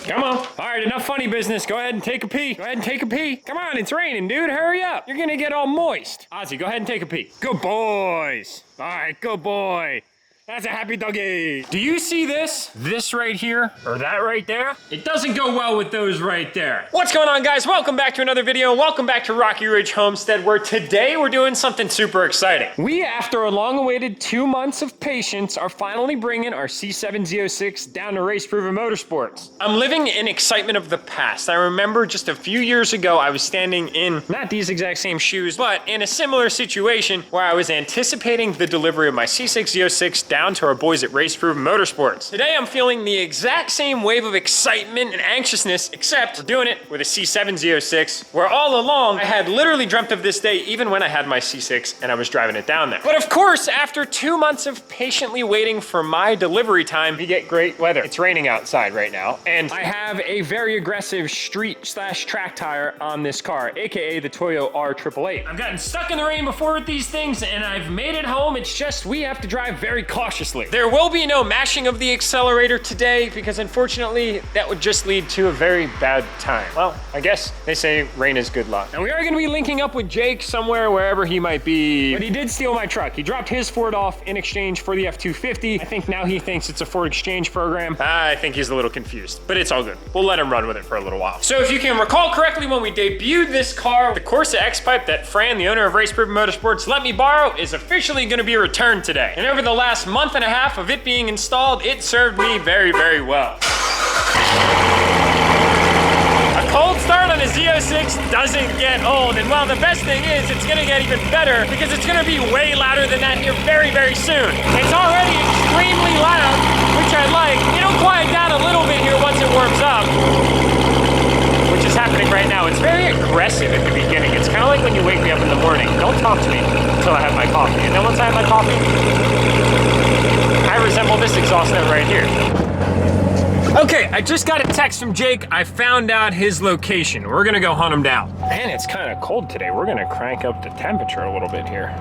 Come on. All right, enough funny business. Go ahead and take a pee. Go ahead and take a pee. Come on, it's raining, dude. Hurry up. You're gonna get all moist. Ozzy, go ahead and take a pee. Good boys. All right, good boy. That's a happy doggy. Do you see this? This right here, or that right there? It doesn't go well with those right there. What's going on, guys? Welcome back to another video. Welcome back to Rocky Ridge Homestead, where today we're doing something super exciting. We, after a long-awaited 2 months of patience, are finally bringing our C7Z06 down to Race Proven Motorsports. I'm living in excitement of the past. I remember just a few years ago, I was standing in, not these exact same shoes, but in a similar situation where I was anticipating the delivery of my C6Z06 down to our boys at Race Proven Motorsports. Today I'm feeling the exact same wave of excitement and anxiousness, except we're doing it with a C7Z06, where all along I had literally dreamt of this day even when I had my C6 and I was driving it down there. But of course, after 2 months of patiently waiting for my delivery time, we get great weather. It's raining outside right now, and I have a very aggressive street/track tire on this car, aka the Toyo R888. I've gotten stuck in the rain before with these things, and I've made it home. It's just we have to drive very cautiously. There will be no mashing of the accelerator today because unfortunately that would just lead to a very bad time. Well, I guess they say rain is good luck. And we are gonna be linking up with Jake somewhere, wherever he might be. But he did steal my truck. He dropped his Ford off in exchange for the F-250. I think now he thinks it's a Ford exchange program. I think he's a little confused, but it's all good. We'll let him run with it for a little while. So if you can recall correctly, when we debuted this car, the Corsa X-Pipe that Fran, the owner of Race Proven Motorsports, let me borrow is officially gonna be returned today. And over the last month and a half of it being installed, it served me very, very well. A cold start on a Z06 doesn't get old, and well, the best thing is it's gonna get even better because it's gonna be way louder than that here very, very soon. It's already extremely loud, which I like. It'll quiet down a little bit here once it warms up, which is happening right now. It's very aggressive at the beginning. It's kind of like when you wake me up in the morning. Don't talk to me until I have my coffee. And then once I have my coffee, I resemble this exhaust note right here. Okay, I just got a text from Jake. I found out his location. We're gonna go hunt him down. Man, it's kind of cold today. We're gonna crank up the temperature a little bit here.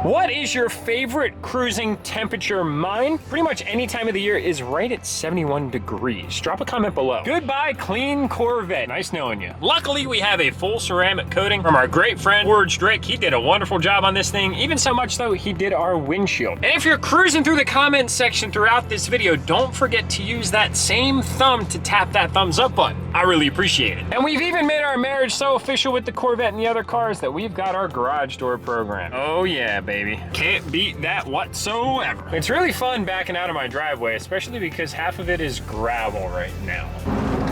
What is your favorite cruising temperature? Mine, pretty much any time of the year, is right at 71 degrees. Drop a comment below. Goodbye, clean Corvette. Nice knowing you. Luckily, we have a full ceramic coating from our great friend, George Drake. He did a wonderful job on this thing, even so much though he did our windshield. And if you're cruising through the comment section throughout this video, don't forget to use that same thumb to tap that thumbs up button. I really appreciate it. And we've even made our marriage so official with the Corvette and the other cars that we've got our garage door program. Oh yeah, baby. Can't beat that whatsoever. It's really fun backing out of my driveway, especially because half of it is gravel right now.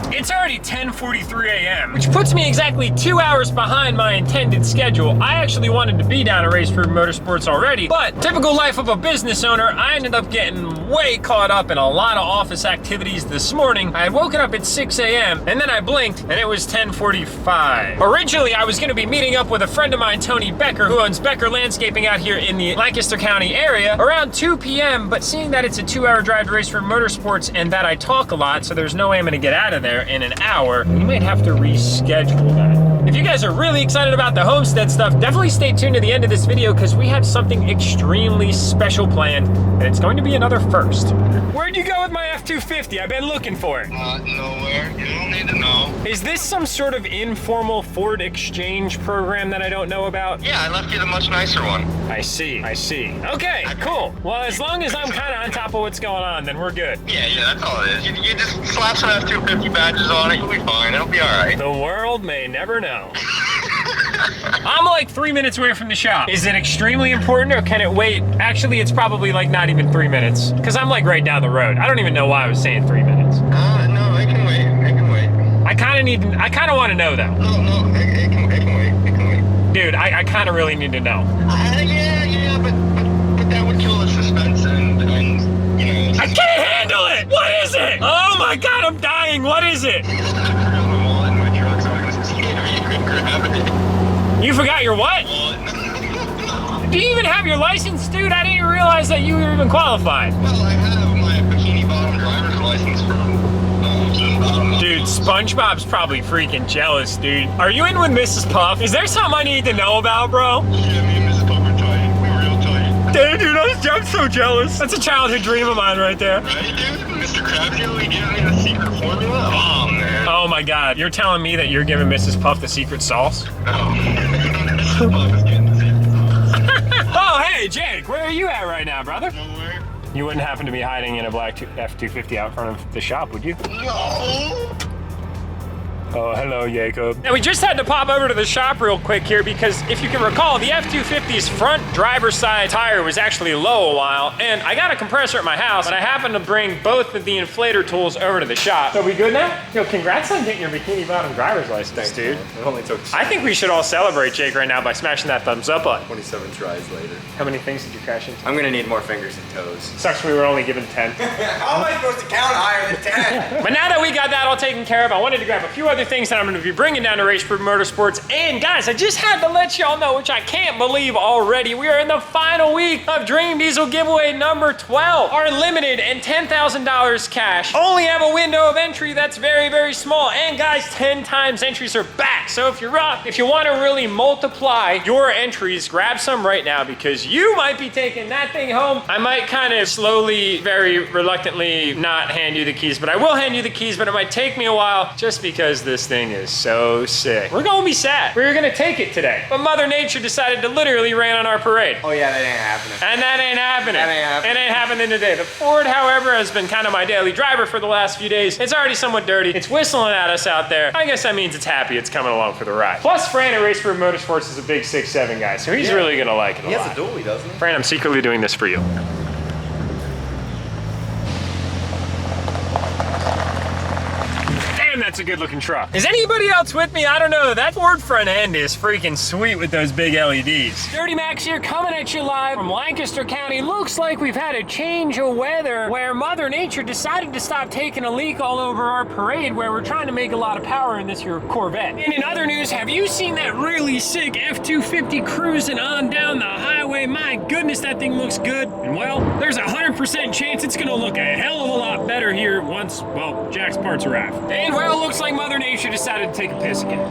It's already 10:43 a.m., which puts me exactly 2 hours behind my intended schedule. I actually wanted to be down at Race Proven Motorsports already, but typical life of a business owner, I ended up getting way caught up in a lot of office activities this morning. I had woken up at 6 a.m. and then I blinked and it was 10:45. Originally, I was gonna be meeting up with a friend of mine, Tony Becker, who owns Becker Landscaping out here in the Lancaster County area, around 2 p.m., but seeing that it's a 2-hour drive to Race Proven Motorsports and that I talk a lot, so there's no way I'm gonna get out of there in an hour, we might have to reschedule that. If you guys are really excited about the homestead stuff, definitely stay tuned to the end of this video because we have something extremely special planned, and it's going to be another first. Where'd you go with my F-250? I've been looking for it. Nowhere. You don't need to know. Is this some sort of informal Ford exchange program that I don't know about? Yeah, I left you the much nicer one. I see, I see. Okay, cool. Well, as long as I'm kind of on top of what's going on, then we're good. Yeah, that's all it is. You just slap some F-250 badges on it, you'll be fine. It'll be all right. The world may never know. I'm like 3 minutes away from the shop. Is it extremely important or can it wait? Actually, it's probably like not even 3 minutes because I'm like right down the road. I don't even know why I was saying 3 minutes. No, it can wait. It can wait. I kind of want to know though. No, it can wait. It can wait. Dude, I kind of really need to know. Yeah, but that would kill the suspense and you know. I can't handle it! What is it? Oh my God, I'm dying. What is it? You forgot your what? Do you even have your license, dude? I didn't realize that you were even qualified. Well, I have my bikini bottom driver's license from Dude, SpongeBob's probably freaking jealous, dude. Are you in with Mrs. Puff? Is there something I need to know about, bro? Yeah, me and Mrs. Puff are tight. We were real tight. Dang, dude, I'm so jealous. That's a childhood dream of mine right there. Right, dude? Mr. Krabs, you giving me the secret formula? Oh, man. Oh my God, you're telling me that you're giving Mrs. Puff the secret sauce? No. Mr. Puff is getting the secret sauce. Oh, hey, Jake, where are you at right now, brother? Nowhere. You wouldn't happen to be hiding in a black F-250 out front of the shop, would you? No. Oh, hello, Jacob. Now, we just had to pop over to the shop real quick here because if you can recall, the F-250's front driver's side tire was actually low a while, and I got a compressor at my house, but I happened to bring both of the inflator tools over to the shop. So we good now? Yo, congrats on getting your bikini bottom driver's license, dude. It only took I think we should all celebrate Jake right now by smashing that thumbs up button. 27 tries later. How many things did you crash into? I'm gonna need more fingers and toes. Sucks we were only given 10. How am I supposed to count higher than 10? But now that we got that all taken care of, I wanted to grab a few other things that I'm gonna be bringing down to Raceproof Motorsports. And guys, I just had to let y'all know, which I can't believe already, we are in the final week of Dream Diesel giveaway number 12. Our limited and $10,000 cash only have a window of entry that's very, very small. And guys, 10 times entries are back. So if you're up, if you wanna really multiply your entries, grab some right now because you might be taking that thing home. I might kind of slowly, very reluctantly not hand you the keys, but I will hand you the keys, but it might take me a while just because this thing is so sick. We're gonna be sad. We were gonna take it today, but Mother Nature decided to literally rain on our parade. Oh yeah, that ain't happening. And that ain't happening. That ain't happening. It ain't happening today. The Ford, however, has been kind of my daily driver for the last few days. It's already somewhat dirty. It's whistling at us out there. I guess that means it's happy. It's coming along for the ride. Plus, Fran at Raceproof Motorsports is a big 6'7" guy, so he's really gonna like it a He lot. has a dually, doesn't he? Fran, I'm secretly doing this for you. That's a good looking truck. Is anybody else with me? I don't know. That Ford front end is freaking sweet with those big LEDs. DURTYMAX here coming at you live from Lancaster County. Looks like we've had a change of weather where Mother Nature decided to stop taking a leak all over our parade where we're trying to make a lot of power in this here Corvette. And in other news, have you seen that really sick F-250 cruising on down the highway? My goodness, that thing looks good. And well, there's a 100% chance it's gonna look a hell of a lot better here once, well, Jack's parts arrive. And well, looks like Mother Nature decided to take a piss again.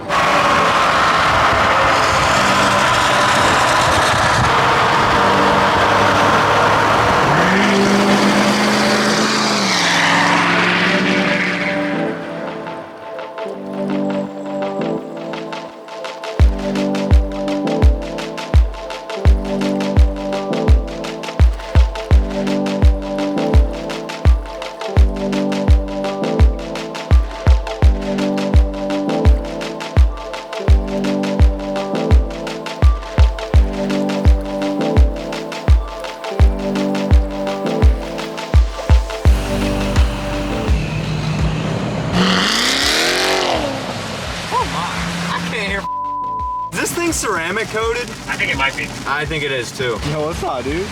Is this thing ceramic coated? I think it might be. I think it is too. Yo, what's up, dude?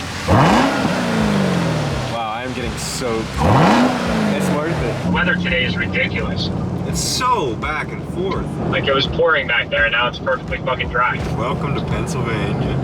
Wow, I am getting soaked. It's worth it. The weather today is ridiculous. It's so back and forth. Like it was pouring back there and now it's perfectly fucking dry. Welcome to Pennsylvania.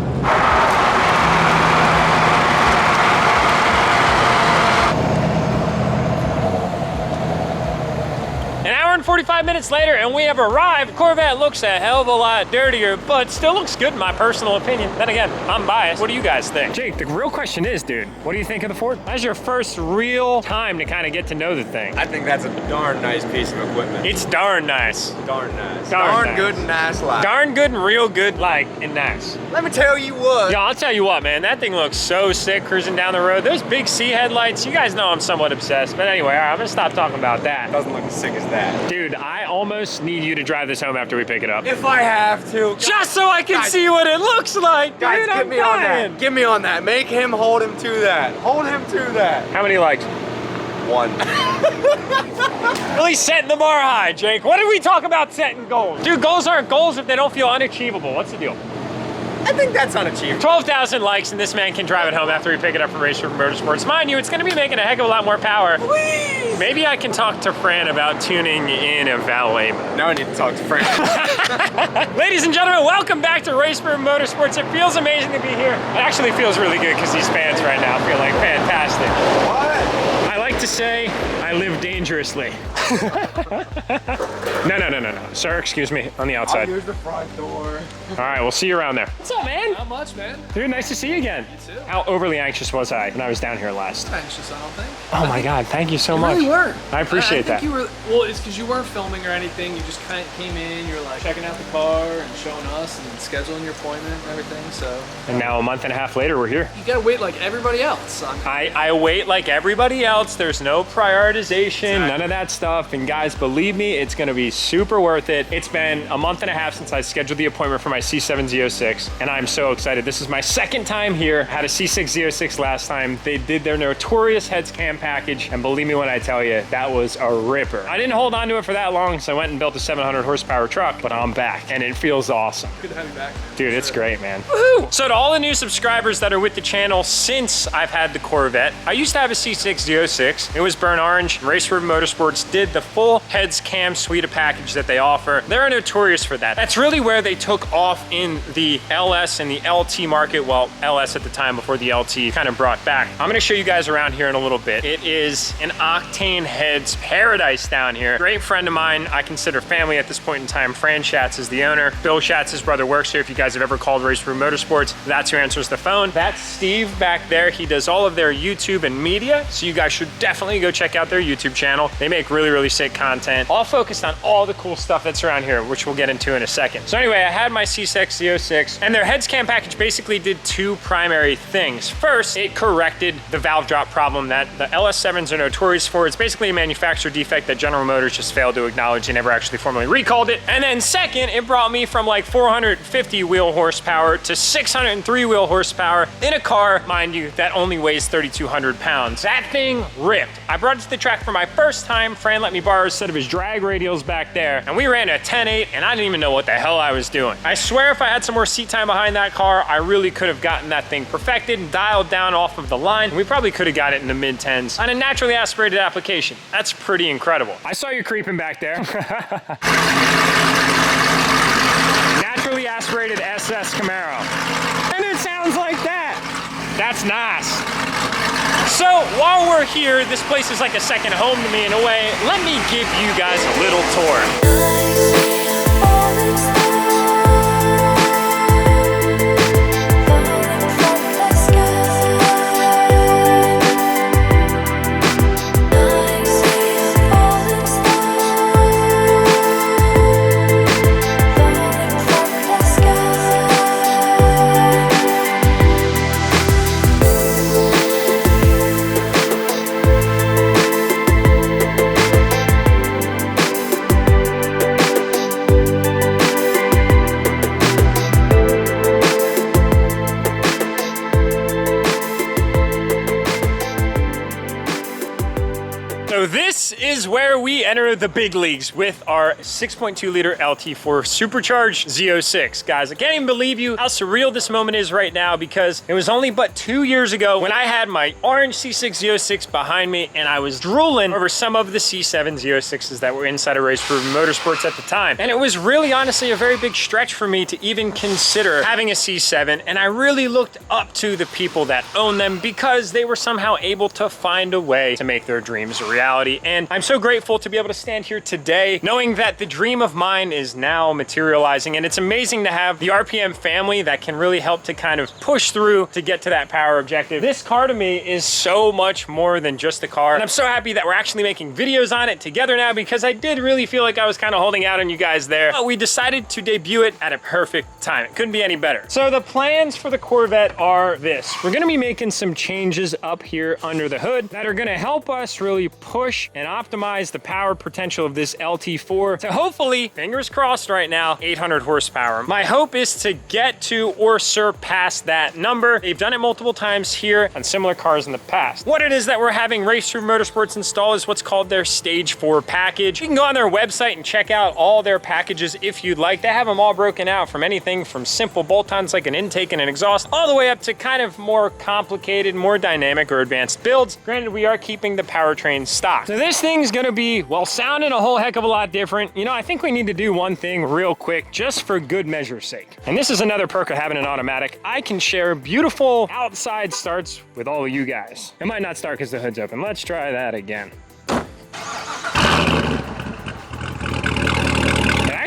An hour and 45 minutes later and we have arrived. Corvette looks a hell of a lot dirtier, but still looks good in my personal opinion. Then again, I'm biased. What do you guys think? Jake, the real question is, dude, what do you think of the Ford? That's your first real time to kind of get to know the thing. I think that's a darn nice piece of equipment. It's darn nice. Darn nice. Darn nice. Good and nice like. Darn good and real good, like, and nice. Let me tell you what. Yo, I'll tell you what, man, that thing looks so sick cruising down the road. Those big C headlights, you guys know I'm somewhat obsessed. But anyway, all right, I'm gonna stop talking about that. Doesn't look as sick as that. Dude, I almost need you to drive this home after we pick it up. If I have to. Just so I can Guys, see what it looks like, dude. Guys, I'm get me on dying. that. Get me on that. Make him hold him to that. Hold him to that. How many likes? 1. Really setting the bar high, Jake. What did we talk about setting goals? Dude, goals aren't goals if they don't feel unachievable. What's the deal? I think that's unachievable. 12,000 likes and this man can drive it home after we pick it up from Raceproof Motorsports. Mind you, it's gonna be making a heck of a lot more power. Please. Maybe I can talk to Fran about tuning in a valet mode. Now I need to talk to Frank. Ladies and gentlemen, welcome back to Raceproof Motorsports. It feels amazing to be here. It actually feels really good because these fans right now feel like fantastic. What? I like to say I I live dangerously. No. Sir, excuse me, on the outside. Here's the front door. All right, we'll see you around there. What's up, man? Not much, man. Dude, nice to see you again. You too. How overly anxious was I when I was down here last? Anxious, I don't think. Oh my God, thank you so much. You really were. I appreciate I think that. you were. Well, it's because you weren't filming or anything. You just kind of came in. You were like checking out the car and showing us and scheduling your appointment and everything. So. And now a month and a half later, we're here. You gotta wait like everybody else. I wait like everybody else. There's no prioritization, none of that stuff. And guys, believe me, it's gonna be super worth it. It's been a month and a half since I scheduled the appointment for my C7 Z06, and I'm so excited. This is my second time here. Had a C6 Z06 last time. They did their notorious heads cam package, and believe me when I tell you, that was a ripper. I didn't hold on to it for that long, so I went and built a 700 horsepower truck, but I'm back, and it feels awesome. Good to have you back. Dude, it's great, man. Woohoo! So to all the new subscribers that are with the channel since I've had the Corvette, I used to have a C6 Z06. It was burnt orange. Race Room Motorsports did the full heads cam suite of package that they offer. They're notorious for that. That's really where they took off in the LS and the LT market. Well, LS at the time before the LT kind of brought back. I'm gonna show you guys around here in a little bit. It is an octane heads paradise down here. Great friend of mine, I consider family at this point in time. Fran Schatz is the owner. Bill Schatz, his brother, works here. If you guys have ever called Race Room Motorsports, that's who answers the phone. That's Steve back there. He does all of their YouTube and media, so you guys should definitely go check out their YouTube channel. They make really, really sick content, all focused on all the cool stuff that's around here, which we'll get into in a second. So anyway, I had my C6 Z06, and their heads cam package basically did two primary things. First, it corrected the valve drop problem that the LS7s are notorious for. It's basically a manufacturer defect that General Motors just failed to acknowledge. They never actually formally recalled it. And then second, it brought me from like 450 wheel horsepower to 603 wheel horsepower in a car, mind you, that only weighs 3,200 pounds. That thing ripped. I brought it to the track for my first time. Fran let me borrow a set of his drag radials back there, and we ran a 10.8, and I didn't even know what the hell I was doing. I swear if I had some more seat time behind that car, I really could have gotten that thing perfected and dialed down off of the line, and we probably could have got it in the mid-10s on a naturally aspirated application. That's pretty incredible. I saw you creeping back there. Naturally aspirated SS Camaro. And it sounds like that. That's nice. So while we're here, this place is like a second home to me in a way. Let me give you guys a little tour. So this is where we enter the big leagues with our 6.2 liter LT4 supercharged Z06. Guys, I can't even believe you how surreal this moment is right now, because it was only but 2 years ago when I had my orange C6 Z06 behind me and I was drooling over some of the C7 Z06s that were inside of Race Room Motorsports at the time. And it was really honestly a very big stretch for me to even consider having a C7, and I really looked up to the people that own them because they were somehow able to find a way to make their dreams a reality. And I'm so grateful to be able to stand here today knowing that the dream of mine is now materializing, and it's amazing to have the RPM family that can really help to kind of push through to get to that power objective. This car to me is so much more than just a car, and I'm so happy that we're actually making videos on it together now, because I did really feel like I was kind of holding out on you guys there, but we decided to debut it at a perfect time. It couldn't be any better. So the plans for the Corvette are this. We're gonna be making some changes up here under the hood that are gonna help us really push and optimize the power potential of this LT4 to hopefully, fingers crossed right now, 800 horsepower. My hope is to get to or surpass that number. They've done it multiple times here on similar cars in the past. What it is that we're having Race Room Motorsports install is what's called their Stage 4 package. You can go on their website and check out all their packages if you'd like. They have them all broken out from anything from simple bolt-ons like an intake and an exhaust, all the way up to kind of more complicated, more dynamic or advanced builds. Granted, we are keeping the powertrain stock. So this thing's gonna be, well, sounding a whole heck of a lot different. You know, I think we need to do one thing real quick, just for good measure's sake. And this is another perk of having an automatic. I can share beautiful outside starts with all of you guys. It might not start because the hood's open. Let's try that again.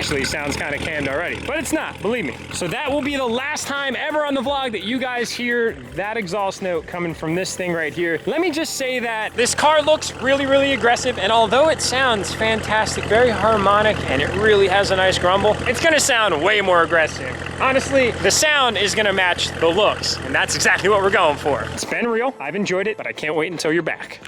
actually sounds kind of canned already, but it's not, believe me. So that will be the last time ever on the vlog that you guys hear that exhaust note coming from this thing right here. Let me just say that this car looks really, really aggressive, and although it sounds fantastic, very harmonic, and it really has a nice grumble, it's gonna sound way more aggressive. Honestly, the sound is gonna match the looks, and that's exactly what we're going for. It's been real, I've enjoyed it, but I can't wait until you're back.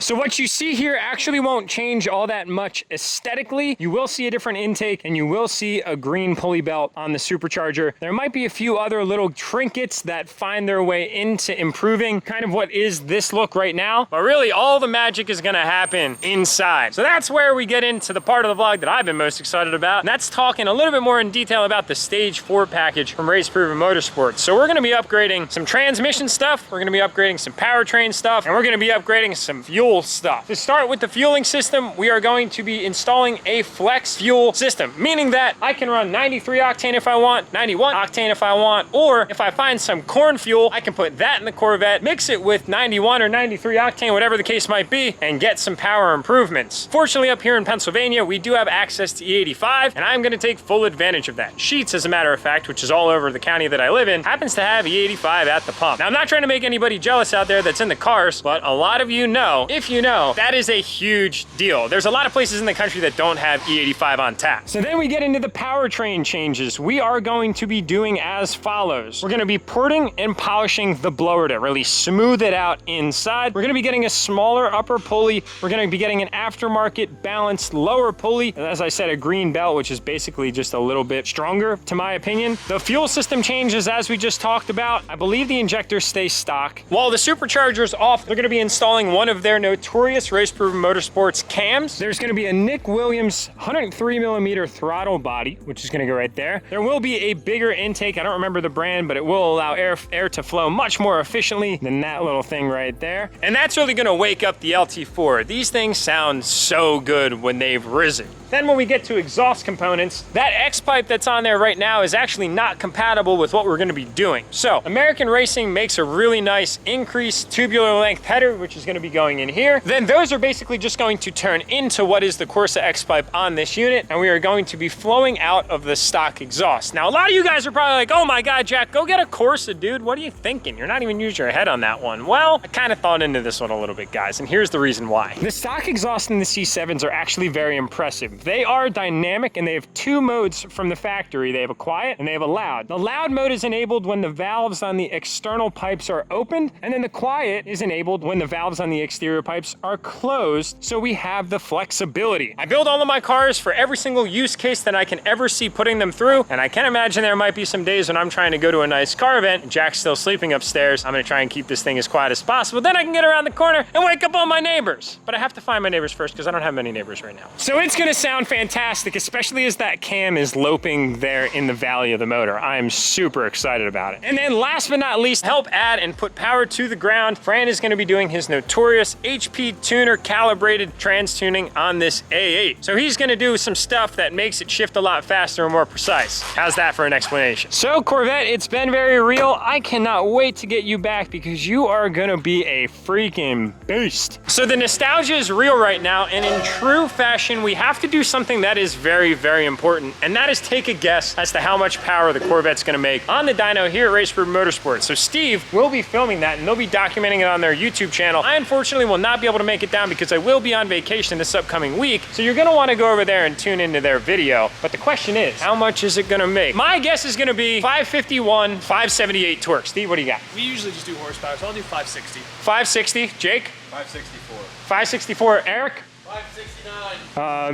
So what you see here actually won't change all that much aesthetically. You will see a different intake and you will see a green pulley belt on the supercharger. There might be a few other little trinkets that find their way into improving kind of what is this look right now. But really all the magic is gonna happen inside. So that's where we get into the part of the vlog that I've been most excited about. And that's talking a little bit more in detail about the Stage 4 package from Race Proven Motorsports. So we're gonna be upgrading some transmission stuff. We're gonna be upgrading some powertrain stuff. And we're gonna be upgrading some fuel stuff. To start with the fueling system, we are going to be installing a flex fuel system, meaning that I can run 93 octane if I want, 91 octane if I want, or if I find some corn fuel, I can put that in the Corvette, mix it with 91 or 93 octane, whatever the case might be, and get some power improvements. Fortunately, up here in Pennsylvania, we do have access to E85, and I'm gonna take full advantage of that. Sheetz, as a matter of fact, which is all over the county that I live in, happens to have E85 at the pump. Now, I'm not trying to make anybody jealous out there that's in the cars, but a lot of you know, if you know, that is a huge deal. There's a lot of places in the country that don't have E85 on tap. So then we get into the powertrain changes. We are going to be doing as follows. We're gonna be porting and polishing the blower to really smooth it out inside. We're gonna be getting a smaller upper pulley. We're gonna be getting an aftermarket balanced lower pulley. As I said, a green belt, which is basically just a little bit stronger, to my opinion. The fuel system changes, as we just talked about. I believe the injectors stay stock. While the supercharger's off, they're gonna be installing one of their notorious Race Proven Motorsports cams. There's gonna be a Nick Williams 103mm throttle body, which is gonna go right there. There will be a bigger intake. I don't remember the brand, but it will allow air to flow much more efficiently than that little thing right there. And that's really gonna wake up the LT4. These things sound so good when they've risen. Then when we get to exhaust components, that X-pipe that's on there right now is actually not compatible with what we're gonna be doing. So American Racing makes a really nice increased tubular length header, which is gonna be going in here. Then those are basically just going to turn into what is the Corsa X-pipe on this unit, and we are going to be flowing out of the stock exhaust. Now, a lot of you guys are probably like, oh my God, Jack, go get a Corsa, dude. What are you thinking? You're not even using your head on that one. Well, I kind of thought into this one a little bit, guys, and here's the reason why. The stock exhaust in the C7s are actually very impressive. They are dynamic, and they have two modes from the factory. They have a quiet and they have a loud. The loud mode is enabled when the valves on the external pipes are opened, and then the quiet is enabled when the valves on the exterior pipes are closed, so we have the flexibility. I build all of my cars for every single use case that I can ever see putting them through, and I can imagine there might be some days when I'm trying to go to a nice car event and Jack's still sleeping upstairs. I'm gonna try and keep this thing as quiet as possible. Then I can get around the corner and wake up all my neighbors. But I have to find my neighbors first because I don't have many neighbors right now. So it's gonna sound fantastic, especially as that cam is loping there in the valley of the motor. I am super excited about it. And then last but not least, help add and put power to the ground, Fran is gonna be doing his notorious HP tuner calibrated trans tuning on this A8. So he's gonna do some stuff that makes it shift a lot faster and more precise. How's that for an explanation? So Corvette, it's been very real. I cannot wait to get you back because you are gonna be a freaking beast. So the nostalgia is real right now, and in true fashion, we have to do something that is very, very important, and that is take a guess as to how much power the Corvette's gonna make on the dyno here at Race Proven Motorsports. So Steve will be filming that, and they'll be documenting it on their YouTube channel. I unfortunately will not be able to make it down because I will be on vacation this upcoming week, so you're gonna wanna go over there and tune into their video. But the question is, how much is it gonna make? My guess is gonna be 551, 578 torque. Steve, what do you got? We usually just do horsepower, so I'll do 560. 560, Jake? 564. 564, Eric? 569.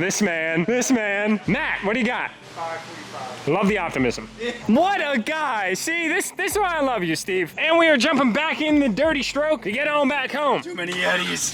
This man. Matt, what do you got? 545. Love the optimism. What a guy. See, this is why I love you, Steve. And we are jumping back in the dirty stroke to get on back home. Too many Yetis.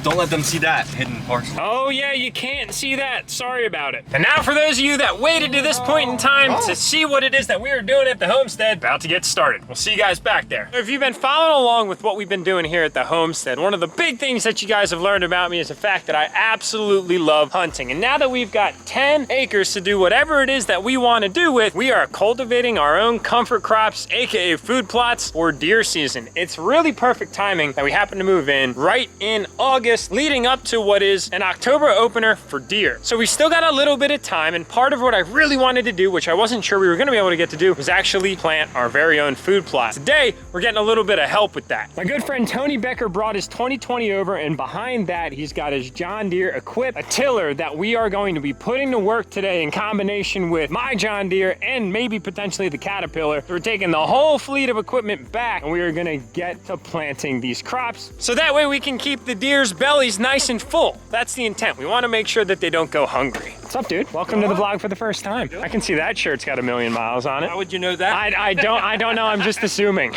Don't let them see that hidden. parts. Oh yeah, you can't see that. Sorry about it. And now for those of you that waited to this point in time to see what it is that we are doing at the homestead, about to get started. We'll see you guys back there. If you've been following along with what we've been doing here at the homestead, one of the big things that you guys have learned about me is the fact that I absolutely love hunting. And now that we've got 10 acres to do whatever it is that we want to do with, we are cultivating our own comfort crops, aka food plots, for deer season. It's really perfect timing that we happen to move in right in August, leading up to what is an October opener for deer. So we still got a little bit of time, and part of what I really wanted to do, which I wasn't sure we were gonna be able to get to do, was actually plant our very own food plot. Today, we're getting a little bit of help with that. My good friend Tony Becker brought his 2020 over, and behind that, he's got his John Deere Equip, a tiller that we are going to be putting to work today in combination with my John Deere and maybe potentially the Caterpillar. So we're taking the whole fleet of equipment back, and we are gonna get to planting these crops. So that way we can keep the deer's bellies nice and full. That's the intent. We wanna make sure that they don't go hungry. What's up, dude? Welcome to the vlog for the first time. I can see that shirt's got 1,000,000 miles on it. How would you know that? I don't know, I'm just assuming.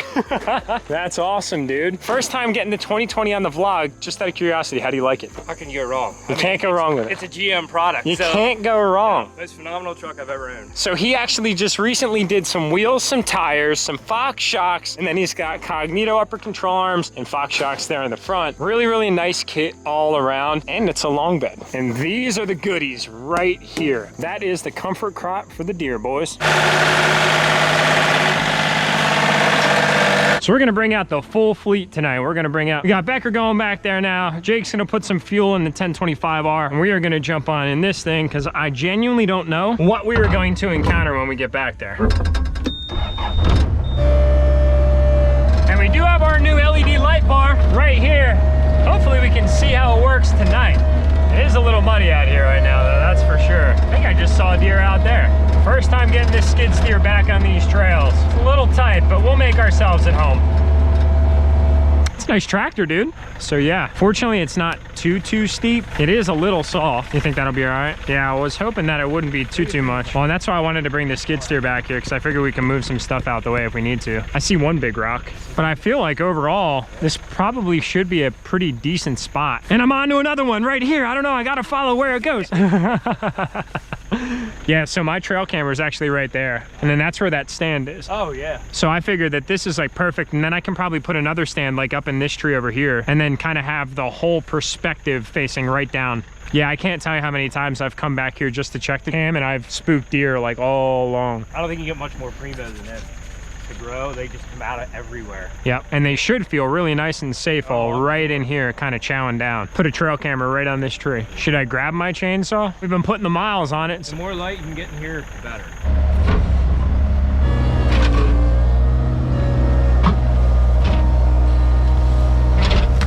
That's awesome, dude. First time getting the 2020 on the vlog. Just out of curiosity, how do you like it? How can you go wrong? You can't go wrong with it. It's a GM product. You can't go wrong. Most phenomenal truck I've ever owned. So he actually just recently did some wheels, some tires, some Fox shocks, and then he's got Cognito upper control arms and Fox shocks there in the front. Really, really nice kit all around, and it's a long bed. And these are the goodies right here. That is the comfort crop for the deer, boys. So we're gonna bring out the full fleet tonight. We got Becker going back there now. Jake's gonna put some fuel in the 1025R, and we are gonna jump on in this thing because I genuinely don't know what we are going to encounter when we get back there. And we do have our new LED light bar right here. Hopefully we can see how it works tonight. It is a little muddy out here right now, though, that's for sure. I think I just saw a deer out there. First time getting this skid steer back on these trails. It's a little tight, but we'll make ourselves at home. It's a nice tractor, dude. So yeah, fortunately it's not too steep. It is a little soft. You think that'll be all right? Yeah, I was hoping that it wouldn't be too much. Well, and that's why I wanted to bring the skid steer back here, because I figure we can move some stuff out the way if we need to. I see one big rock, but I feel like overall, this probably should be a pretty decent spot. And I'm on to another one right here. I don't know, I gotta follow where it goes. Yeah, so my trail camera is actually right there, and then that's where that stand is. Oh yeah. So I figured that this is like perfect, and then I can probably put another stand like up in this tree over here, and then kind of have the whole perspective facing right down. Yeah, I can't tell you how many times I've come back here just to check the cam, and I've spooked deer like all along. I don't think you get much more primo than this. To grow, they just come out of everywhere. Yep, and they should feel really nice and safe all right in here, kind of chowing down. Put a trail camera right on this tree. Should I grab my chainsaw? We've been putting the miles on it. The more light you can get in here, the better.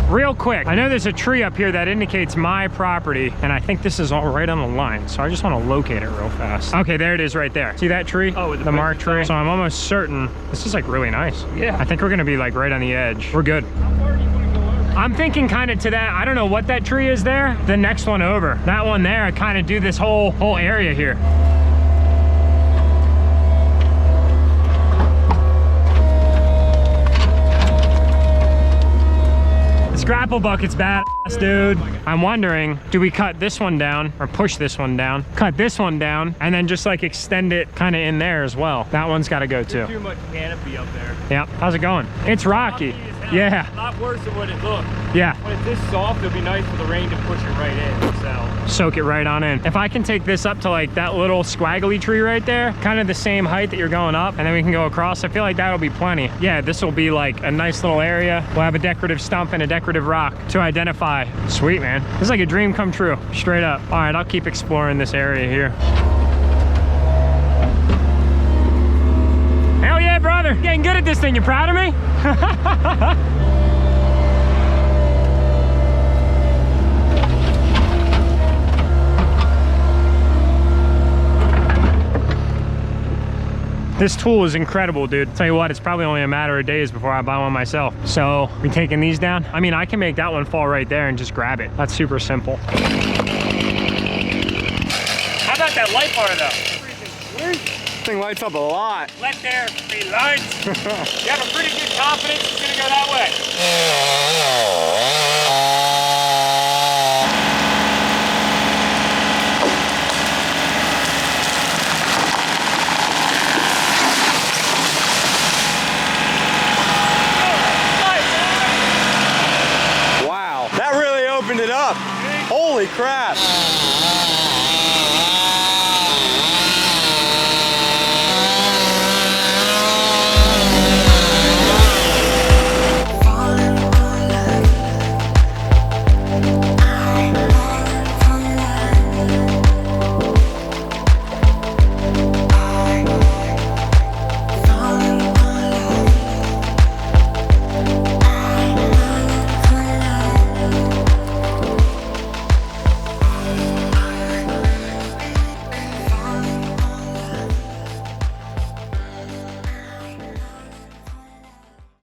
Real quick, I know there's a tree up here that indicates my property, and I think this is all right on the line, so I just want to locate it real fast. Okay, there it is right there. See that tree? Oh, with the marked tree? So I'm almost certain this is like really nice. Yeah. I think we're gonna be like right on the edge. We're good. How far do you want to go over? I'm thinking kind of to that, I don't know what that tree is there. The next one over. That one there, I kind of do this whole area here. This grapple bucket's badass, dude. I'm wondering, do we cut this one down or push this one down? Cut this one down and then just like extend it kind of in there as well. That one's got to go too. Too much canopy up there. Yep. How's it going? It's rocky. Yeah. A lot worse than what it looked. Yeah. When it's this soft, it'd be nice for the rain to push it right in. So soak it right on in. If I can take this up to like that little squaggly tree right there, kind of the same height that you're going up, and then we can go across, I feel like that'll be plenty. Yeah, this will be like a nice little area. We'll have a decorative stump and a decorative rock to identify. Sweet, man. This is like a dream come true, straight up. All right, I'll keep exploring this area here. Hell yeah, brother. Getting good at this thing. You proud of me? This tool is incredible, dude. Tell you what, it's probably only a matter of days before I buy one myself. So, we taking these down? I mean, I can make that one fall right there and just grab it. That's super simple. How about that light bar, though? This thing lights up a lot. Let there be light. You have a pretty good confidence it's gonna go that way. crap.